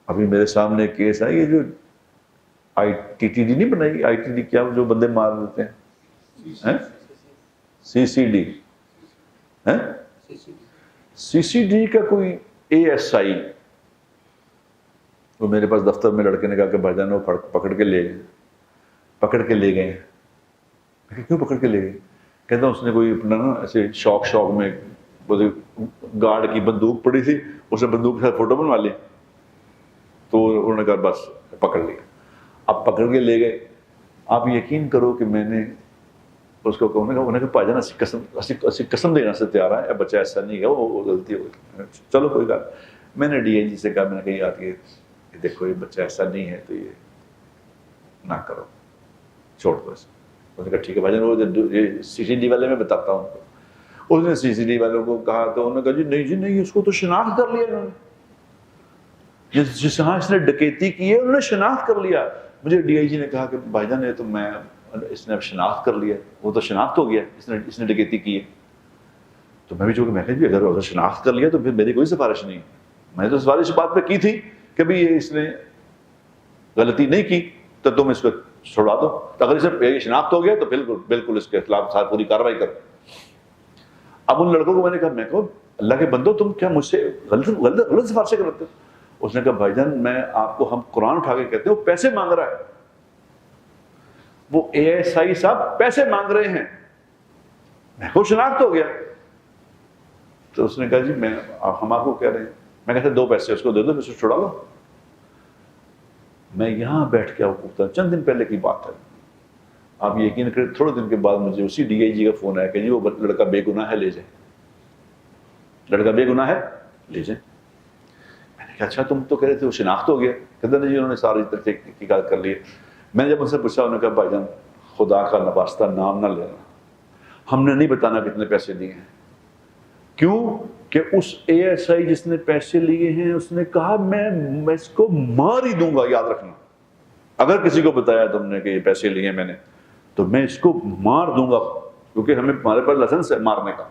ابھی میرے سامنے ایک کیس ہے، یہ جو آئی ٹی ٹی ڈی نہیں بنائی، آئی ٹی ڈی کیا جو بندے مار دیتے ہیں، سی سی ڈی، سی سی ڈی کا کوئی اے ایس آئی، وہ میرے پاس دفتر میں لڑکے نے کہا کہ بھائی جان وہ پکڑ کے لے گئے میں کیوں پکڑ کے لے گئے؟ کہتا اس نے کوئی اپنا نا ایسے شوق میں گارڈ کی بندوق پڑی تھی، اس نے بندوق کے ساتھ فوٹو بنوا لی، تو انہوں نے کہا بس پکڑ لیا۔ اب پکڑ کے لے گئے، آپ یقین کرو کہ میں نے اس کو انہوں نے کہا بھائی جان اسی قسم دینا سے تیار ہے، بچہ ایسا نہیں ہے، وہ غلطی ہو گئی، چلو کوئی بات۔ میں نے ڈی آئی جی سے کہا، میں نے کہا یاد کہ دیکھو یہ بچہ ایسا نہیں ہے تو یہ نہ کرو، چھوڑ دو اسے۔ انہوں نے کہا ٹھیک ہے بھائی جان، وہ یہ سی سی ڈی والے میں بتاتا ہوں کو۔ اس نے سی سی ڈی والوں کو کہا تو انہوں نے کہا جی نہیں اس کو تو شناخت کر لیا انہوں نے، جس جہاں اس نے ڈکیتی کی ہے انہوں نے شناخت کر لیا۔ مجھے ڈی آئی جی نے کہا کہ بھائی جان یہ تو اس نے اب شناخت کر لیا، وہ تو شناخت ہو گیا، اس نے ڈکیتی کی ہے۔ تو میں بھی جو کہ میں نے بھی اگر شناخت کر لیا تو پھر میری کوئی سفارش نہیں، میں تو سفارش بات پہ کی تھی کہ بھی یہ اس نے غلطی نہیں کی تو تم اس کو چھوڑا دو، اگر اسے شناخت ہو گیا تو بالکل اس کے خلاف پوری کارروائی کرو۔ اب ان لڑکوں کو میں نے کہا، میں کہو اللہ کے بندو تم کیا مجھ سے غلط سفارشیں کرتے ہو؟ اس نے کہا بھائی جان میں آپ کو، ہم قرآن اٹھا کے کہتے ہیں وہ پیسے مانگ رہا ہے، وہ اے ایس آئی صاحب پیسے مانگ رہے ہیں، میں کو شناخت ہو گیا۔ تو اس نے کہا جی ہم آپ کو کہہ رہے ہیں، میں کہتا 2 پیسے اس کو دے دو، پھر اسے چھوڑا لو۔ میں یہاں بیٹھ کے آپ کو بتا، چند دن پہلے کی بات ہے، آپ یقین کریں تھوڑے دن کے بعد مجھے اسی ڈی آئی جی کا فون آیا کہ جی وہ لڑکا بے گناہ ہے، لے جائیں، لڑکا بے گناہ ہے لے جائیں۔ میں نے کہا اچھا تم تو کہہ رہے تھے وہ شناخت ہو گیا، کہتے نہیں جی انہوں نے ساری تحقیقات کر لی۔ میں نے جب ان سے پوچھا، انہوں نے کہا بھائی جان خدا کا نواسطہ نام نہ لینا، ہم نے نہیں بتانا کتنے پیسے دیے ہیں۔ کیوں کہ اس اے ایس آئی جس نے پیسے لیے ہیں اس نے کہا میں اس کو مار ہی دوں گا، یاد رکھنا اگر کسی کو بتایا تم نے کہ یہ پیسے لیے میں نے تو میں اس کو مار دوں گا، کیونکہ ہمارے پاس لائسنس ہے مارنے کا۔